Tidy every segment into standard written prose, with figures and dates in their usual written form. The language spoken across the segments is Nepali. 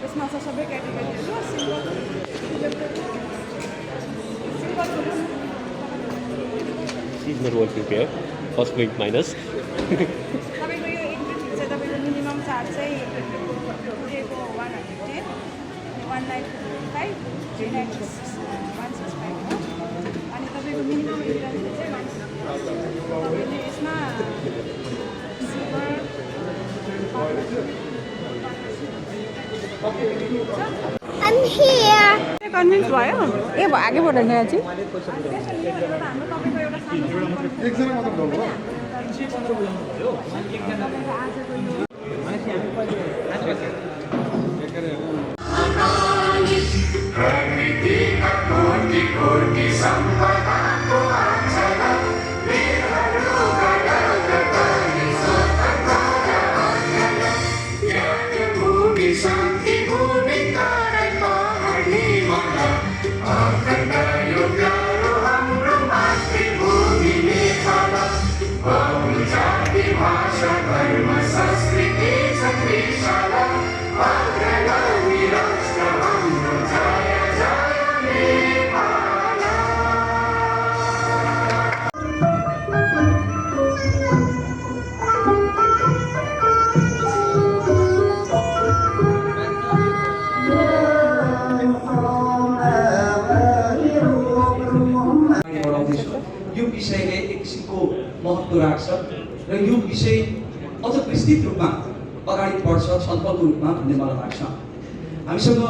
यसमा छ सबै क्याटेगोरीहरू She's not working here. First point minus. तपाईँको यो इन्ट्री फी चाहिँ तपाईँको मिनिमम चार्ज चाहिँ डेको 110 1 नाइट 55 3 नाइट 165 हो अनि तपाईँको मिनिमम इन्ट्री फी चाहिँ 160 तपाईँले यसमा I'm here. कन्भिन्स भयो ए आगे बढ्दैन चाहिँ एकजना मात्र ढोल हो यो विषयले एक किसिमको महत्त्व राख्छ र यो विषय अझ विस्तृत रूपमा अगाडि बढ्छ छलफलको रूपमा भन्ने मलाई लाग्छ। हामीसँग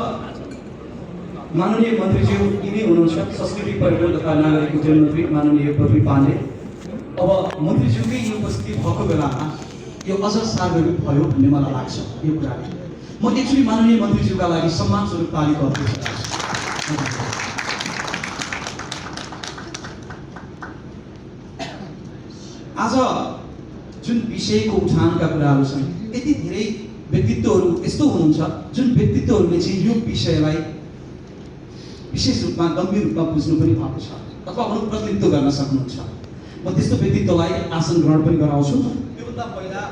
माननीय मन्त्रीज्यू यिनै हुनुहुन्छ संस्कृति पर्यटन तथा नागरिक उड्डयन मन्त्री माननीय पृथ्वी पाण्डे। अब मन्त्रीज्यूकै यो उपस्थिति भएको बेलामा यो अझ सार्वजनिक भयो भन्ने मलाई लाग्छ। यो कुराले म एक्चुअली माननीय मन्त्रीज्यूका लागि सम्मान स्वरूप तालीको अपेक्षा गर्छु। आज जुन विषयको उठानका कुराहरू छन् यति धेरै व्यक्तित्वहरू यस्तो हुनुहुन्छ जुन व्यक्तित्वहरूले चाहिँ यो विषयलाई विशेष रूपमा गम्भीर रूपमा बुझ्नु पनि भएको छ अथवा अरू प्रतिनिधित्व गर्न सक्नुहुन्छ। म त्यस्तो व्यक्तित्वलाई आसन ग्रहण पनि गराउँछु। योभन्दा पहिला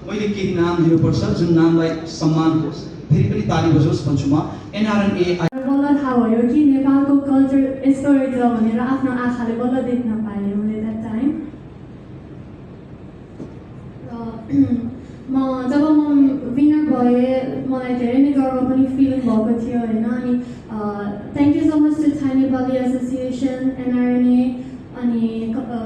मैले केही नाम लिनुपर्छ जुन नामलाई सम्मान होस् फेरि पनि ताली बजोस् भन्छु म। एनआरएनए बल्ल थाहा भयो कि नेपालको कल्चर यस्तो रहेछ भनेर आफ्नो आँखाले बल्ल देख्न पाएँ मैले द्याट टाइम। जब म विनर भएँ मलाई धेरै नै गर्व पनि फिल भएको थियो होइन। अनि thank you so much to Thai Nepali association NRNA अनि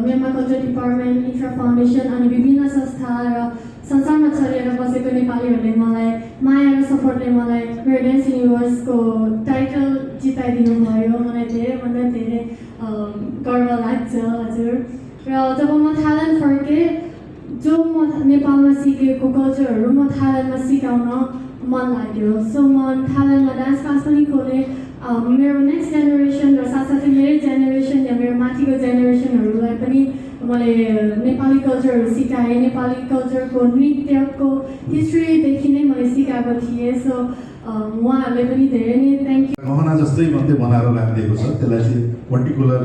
Myanmar culture department infra foundation अनि विभिन्न संस्था र संसारमा छरिएर बसेको नेपालीहरूले मलाई माया र सपोर्टले मलाई मेरो डान्स युनिभर्सको टाइटल जिताइदिनु भयो। मलाई धेरैभन्दा धेरै गर्व लाग्छ हजुर। र जब म थाइल्यान्ड फर्केँ जो म नेपालमा सिकेको कल्चरहरू म थाइल्यान्डमा सिकाउन मन लाग्यो। सो म थाइल्यान्डमा डान्स क्लास पनि खोलेँ। मेरो नेक्स्ट जेनेरेसन र साथसाथै मेरै जेनेरेसन या मेरो माथिको जेनेरेसनहरूलाई पनि मैले नेपाली कल्चरहरू सिकाएँ। नेपाली कल्चरको नृत्यको हिस्ट्रीदेखि नै मैले सिकाएको थिएँ। सो उहाँहरूले पनि धेरै नै थ्याङ्क यू। गहना जस्तै मात्रै बनाएर राखिदिएको छ त्यसलाई चाहिँ पर्टिकुलर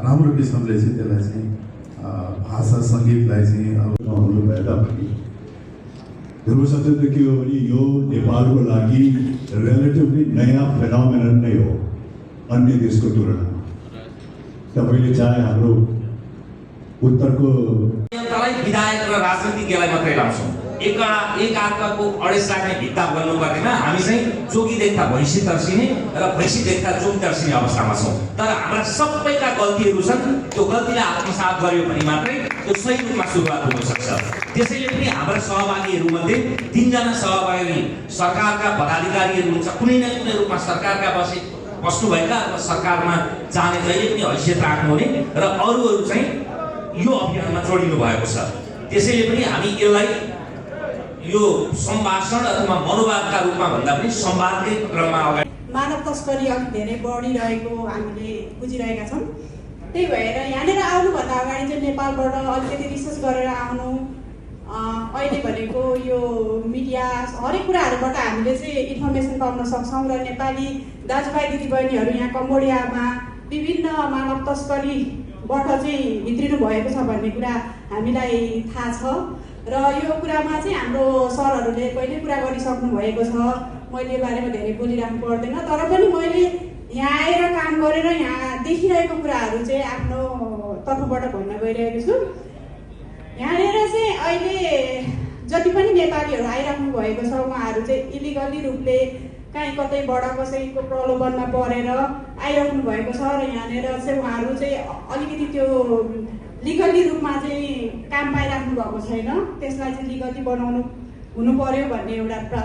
राम्रो किसिमले चाहिँ त्यसलाई चाहिँ भाषा सङ्गीतलाई चाहिँ अब हुनुभए तापनि ध्रुव सत्य के हो भने यो नेपालको लागि रिलेटिभली नयाँ फेनोमेनन नै हो अन्य देशको तुलनामा। तपाईँले चाहे हाम्रो उत्तरको विधायक र राजनीतिज्ञलाई मात्रै लाउँछौँ। एक अर्काको अडेस राख्ने भित्ता बन्नु पर्दैन। हामी चाहिँ जोगी देख्दा भैँसी तर्सिने र भैँसी देख्दा जोगी तर्सिने अवस्थामा छौँ। तर हाम्रा सबैका गल्तीहरू छन्। त्यो गल्तीलाई आत्मसात गर्यो भने मात्रै त्यो सही रूपमा सुरुवात हुन सक्छ। त्यसैले पनि हाम्रा सहभागीहरूमध्ये 3 जना सहभागी सरकारका पदाधिकारीहरू हुन्छ। कुनै न कुनै रूपमा सरकारका बस्नुभएका अथवा सरकारमा जाने जहिले पनि हैसियत राख्नुहुने र अरूहरू चाहिँ यो अभियानमा जोडिनु भएको छ। त्यसैले पनि हामी यसलाई यो सम्भाषण अथवा मनोवादका रूपमा भन्दा पनि संवादकै क्रममा अगाडि मानव तस्करी अलिक धेरै बढिरहेको हामीले बुझिरहेका छौँ। त्यही भएर यहाँनिर आउनुभन्दा अगाडि चाहिँ नेपालबाट अलिकति रिसर्च गरेर आउनु अहिले भनेको यो मिडिया हरेक कुराहरूबाट हामीले चाहिँ इन्फर्मेसन पाउन सक्छौँ र नेपाली दाजुभाइ दिदीबहिनीहरू यहाँ कम्बोडियामा विभिन्न मानव तस्करीबाट चाहिँ भित्रिनु भएको छ भन्ने कुरा हामीलाई थाहा छ र यो कुरामा चाहिँ हाम्रो सरहरूले पहिले कुरा गरिसक्नु भएको छ। मैले यो बारेमा धेरै बोलिराख्नु पर्दैन, तर पनि मैले यहाँ आएर काम गरेर यहाँ देखिरहेको कुराहरू चाहिँ आफ्नो तर्फबाट भन्न गइरहेको छु। यहाँनिर चाहिँ अहिले जति पनि नेपालीहरू आइराख्नु भएको छ उहाँहरू चाहिँ इलिगली रूपले काहीँ कतैबाट कसैको प्रलोभनमा परेर आइराख्नु भएको छ र यहाँनिर चाहिँ उहाँहरू चाहिँ अलिकति त्यो लिगली रूपमा चाहिँ काम पाइराख्नु भएको छैन। त्यसलाई चाहिँ लिगली बनाउनु हुनु पर्यो भन्ने एउटा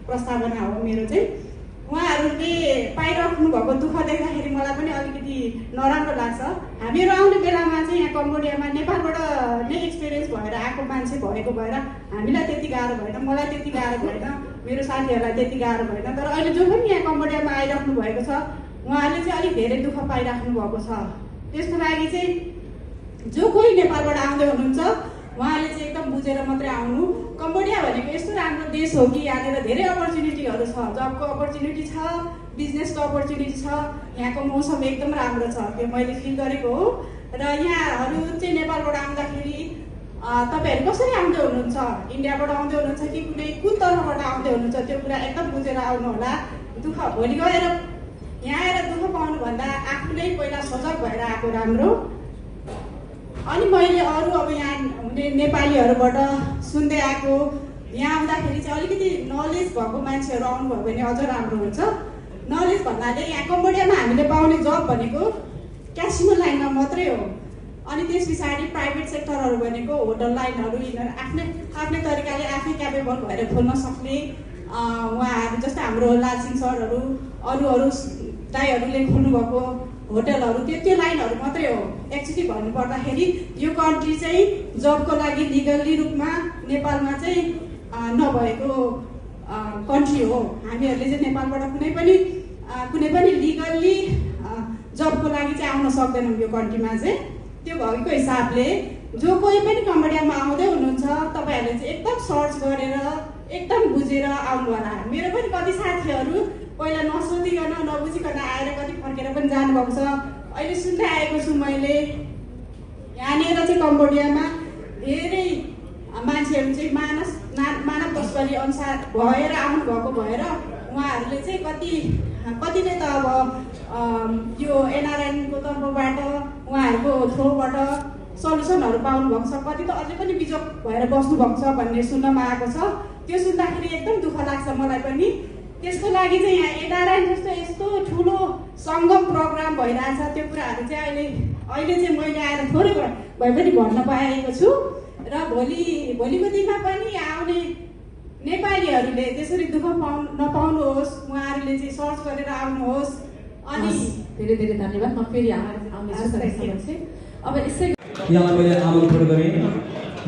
प्रस्तावना हो मेरो चाहिँ। उहाँहरूले पाइराख्नु भएको दुःख देख्दाखेरि मलाई पनि अलिकति नराम्रो लाग्छ। हामीहरू आउने बेलामा चाहिँ यहाँ कम्बोडियामा नेपालबाट नै एक्सपिरियन्स भएर आएको मान्छे भएको भएर हामीलाई त्यति गाह्रो भएन, मलाई त्यति गाह्रो भएन, मेरो साथीहरूलाई त्यति गाह्रो भएन। तर अहिले जो पनि यहाँ कम्बोडियामा आइराख्नु भएको छ उहाँहरूले चाहिँ अलिक धेरै दुःख पाइराख्नु भएको छ। त्यसको लागि चाहिँ जो कोही नेपालबाट आउँदै हुनुहुन्छ उहाँले चाहिँ एकदम बुझेर मात्रै आउनु। कम्बोडिया भनेको यस्तो राम्रो देश हो कि यहाँनिर धेरै अपर्च्युनिटीहरू छ, जबको अपर्च्युनिटी छ, बिजनेसको अपर्च्युनिटी छ, यहाँको मौसम एकदम राम्रो छ, त्यो मैले फिल गरेको हो। र यहाँहरू चाहिँ नेपालबाट आउँदाखेरि तपाईँहरू कसरी आउँदै हुनुहुन्छ, इन्डियाबाट आउँदै हुनुहुन्छ कि कुन तर्फबाट आउँदै हुनुहुन्छ, त्यो कुरा एकदम बुझेर आउनु होला। दुःख भोलि गएर यहाँ आएर दुःख पाउनुभन्दा आफूले पहिला सजग भएर आएको राम्रो। अनि मैले अरू अब यहाँ हुने नेपालीहरूबाट सुन्दै आएको, यहाँ आउँदाखेरि चाहिँ अलिकति नलेज भएको मान्छेहरू आउनुभयो भने अझ राम्रो हुन्छ। नलेज भन्नाले यहाँ कम्बोडियामा हामीले पाउने जब भनेको क्यासिनो लाइनमा मात्रै हो। अनि त्यस पछाडि प्राइभेट सेक्टरहरू भनेको होटल लाइनहरू, यिनीहरू आफ्नै तरिकाले आफै क्यापेबल भएर खोल्न सक्ने उहाँहरू जस्तै हाम्रो लालसिंह सरहरू अरू दाईहरूले खोल्नुभएको होटलहरू त्यो लाइनहरू मात्रै हो। एक्चुअली भन्नुपर्दाखेरि यो कन्ट्री चाहिँ जबको लागि लिगली रूपमा नेपालमा चाहिँ नभएको कन्ट्री हो। हामीहरूले चाहिँ नेपालबाट कुनै पनि लिगल्ली जबको लागि चाहिँ आउन सक्दैनौँ यो कन्ट्रीमा चाहिँ। त्यो भएको हिसाबले जो कोही पनि कम्बोडियामा आउँदै हुनुहुन्छ तपाईँहरूले चाहिँ एकदम सर्च गरेर एकदम बुझेर आउनु होला। मेरो पनि कति साथीहरू पहिला नसोधिकन नबुझिकन आएर कति फर्केर पनि जानुभएको छ। अहिले सुन्दै आएको छु मैले यहाँनिर चाहिँ कम्बोडियामा धेरै मान्छेहरू चाहिँ मानव तस्करी अनुसार भएर आउनुभएको भएर उहाँहरूले चाहिँ कतिले त अब यो एनआरएनको तर्फबाट उहाँहरूको थ्रोबाट सल्युसनहरू पाउनु भएको छ, कति त अझै पनि बिजोग भएर बस्नु भएको छ भन्ने सुन्नमा आएको छ। त्यो सुन्दाखेरि एकदम दुःख लाग्छ मलाई पनि। त्यसको लागि चाहिँ यहाँ एनआरएन जस्तो यस्तो ठुलो सङ्गम प्रोग्राम भइरहेछ, त्यो कुराहरू चाहिँ अहिले चाहिँ मैले आएर थोरै भए पनि भन्न पाएको छु। र भोलिको दिनमा पनि आउने नेपालीहरूले त्यसरी दुःख नपाउनुहोस्, उहाँहरूले चाहिँ सर्च गरेर आउनुहोस्। अनि धेरै धेरै धन्यवाद। म फेरि आउनेछु। अब यसै यहाँलाई मैले आमन्त्रण गरेँ।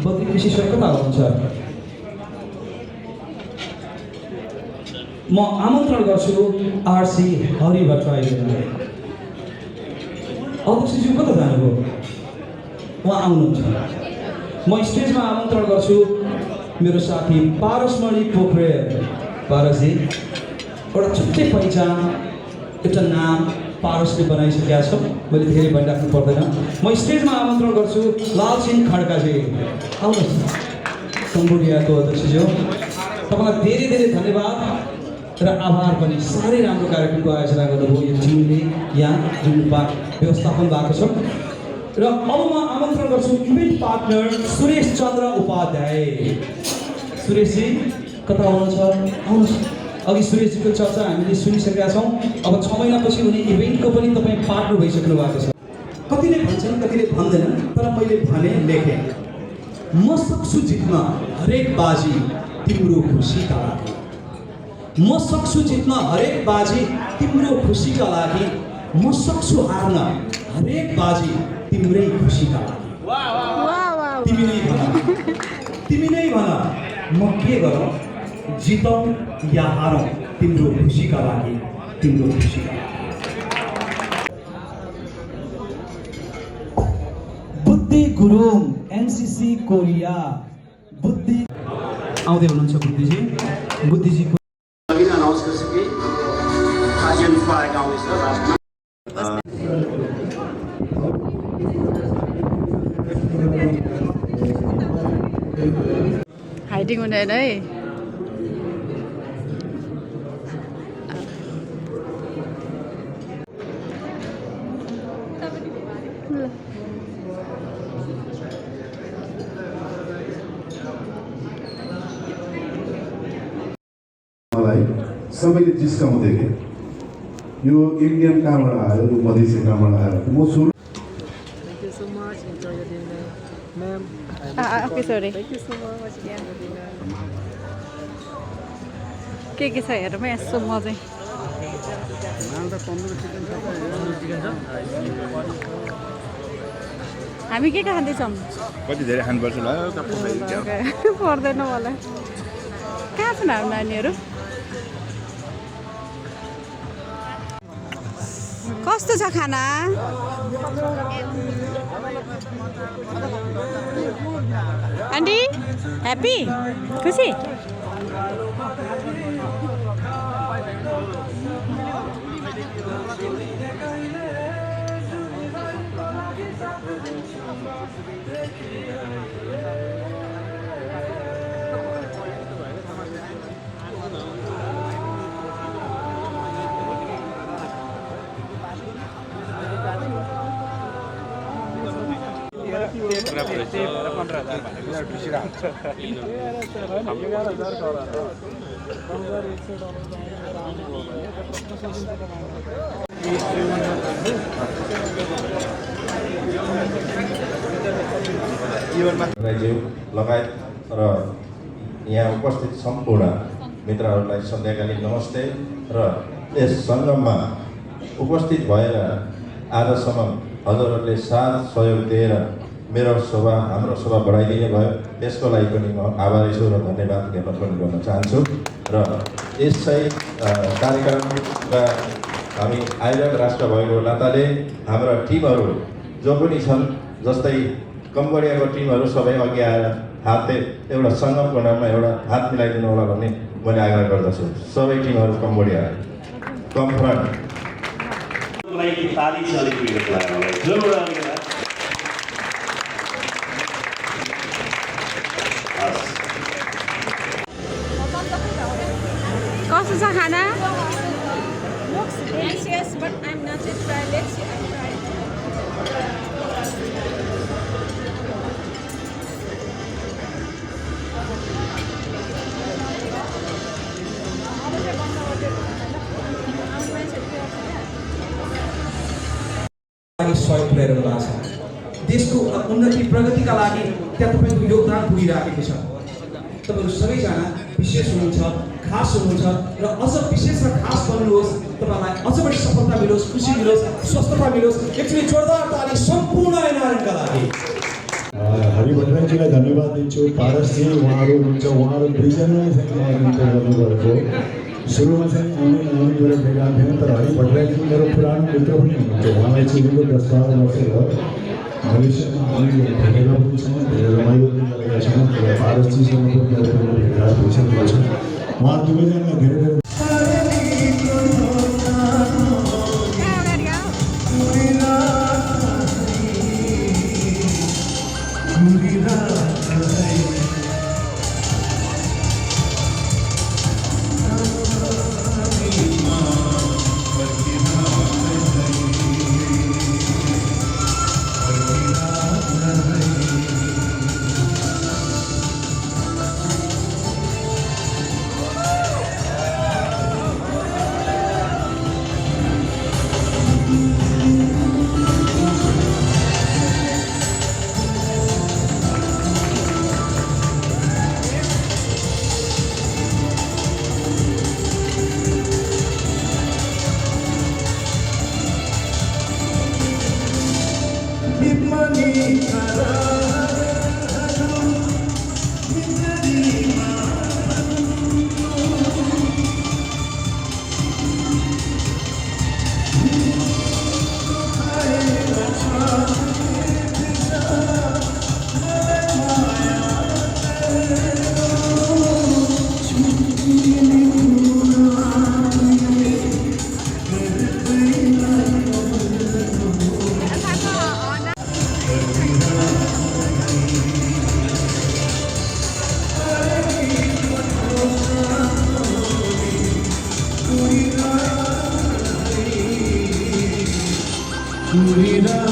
बद्री कृषि सर कता हुनुहुन्छ? म आमन्त्रण गर्छु आरसी हरि भट्टराईज्यूलाई। अध्यक्षज्यू कता जानुभयो? उहाँ आउनुहुन्छ। म स्टेजमा आमन्त्रण गर्छु मेरो साथी पारसमणि पोखरेल। पारसजी एउटा छुट्टै पहिचान, एउटा नाम पारसले बनाइसकेका छ, मैले धेरै भनिराख्नु पर्दैन। म स्टेजमा आमन्त्रण गर्छु लालसिंह खड्काजी। आउनुहोस् कम्बोडियाको अध्यक्षज्यू, तपाईँलाई धेरै धेरै धन्यवाद र आभार पनि। साह्रै राम्रो कार्यक्रमको आयोजना गर्नुभयो यो टिमले यहाँ जुन व्यवस्थापन भएको छ। र अब म आमन्त्रण गर्छु इभेन्ट पार्टनर सुरेश चन्द्र उपाध्याय। सुरेशजी कता हुनुहुन्छ? आउनुहोस्। अघि सुरेशजीको चर्चा हामीले सुनिसकेका छौँ। अब 6 महिनापछि हुने इभेन्टको पनि तपाईँ पार्टनर भइसक्नु भएको छ। कतिले भन्छन् कतिले भन्दैनन्, तर मैले भने लेखेँ म सक्छु जित्न हरेक बाजी तिम्रो खुसीका लागि। म सक्छु जित्न हरेक बाजी तिम्रो खुसीका लागि। म सक्छु हार्न हरेक बाजी तिम्रै खुसीका लागि। तिमी नै भन म के गरौँ, जितौँ या हारौँ तिम्रो खुसीका लागि, तिम्रो खुसीका लागि। बुद्धि गुरुङ एनसीसी कोरिया बुद्धि आउँदै हुनुहुन्छ बुद्धिजी बुद्धिजीको अनाउन्स गरिसके कार्यक्रमको आएका आउँदैछ लास्टमा हाइडिङ हुँदैन है मलाई सबैले जिस्काउँथे कि यो इन्डियन कहाँबाट आयो यो मधेसी कहाँबाट आयो म सुरु ओके सरी के छ हेरौँ है यसो म चाहिँ हामी के खाँदैछौँ कति धेरै खानुपर्छ ल पर्दैन मलाई कहाँ छन् हाम्रो नानीहरू कस्तो छ खाना आन्टी ह्याप्पी खुसी लगायत र यहाँ उपस्थित सम्पूर्ण मित्रहरूलाई सन्ध्याकालीन नमस्ते र यस सङ्गममा उपस्थित भएर आजसम्म हजुरहरूले साथ सहयोग दिएर मेरो सभा हाम्रो सभा बढाइदिने भयो त्यसको लागि पनि म आभारी छु र धन्यवाद ज्ञापन पनि गर्न चाहन्छु र यसै कार्यक्रमका हामी आयोजक राष्ट्र भएको नाताले हाम्रा टिमहरू जो पनि छन् जस्तै कम्बोडियाको टिमहरू सबै अघि आएर एउटा सङ्गमको नाममा एउटा हात मिलाइदिनु होला भन्ने मैले आग्रह गर्दछु सबै टिमहरू कम्बोडिया कमफ्रन्ट कस्तो छ खाना Looks delicious, but I'm not yet tried. Let's see, I'm trying. सहयोग पुर्याइरहनु भएको छ देशको उन्नति प्रगतिका लागि त्यहाँ तपाईँको योगदान पुगिरहेको छ तपाईँहरू सबैजना विशेष हुनुहुन्छ खास हुनुहुन्छ र अझ विशेष र खास बन्नुहोस् तपाईँलाई अझ बढी सफलता मिलोस् खुसी मिलोस् स्वस्थता मिलोस् एकचोटि जोरदार ताली सम्पूर्ण एनआरएनका लागि हरि भट्टराईजीलाई धन्यवाद दिन्छु पारसजी उहाँहरू हुनुहुन्छ उहाँहरू दुईजनाले चाहिँ मलाई इन्टर गर्नुभएको सुरुमा चाहिँ आउने गरेर भेगा थिएन तर हरि भट्टराईजी मेरो पुरानो मित्र पनि हुनुहुन्छ उहाँलाई चाहिँ 10-12 वर्ष भयो भविष्यमा हामी भेटेर पनि छौँ धेरै रमाइलो पनि गरेका छौँ र पारसजीसँग पनि मेरो भेटघाट भइसकेको छ उहाँ दुवैजनालाई धेरै धेरै Maya,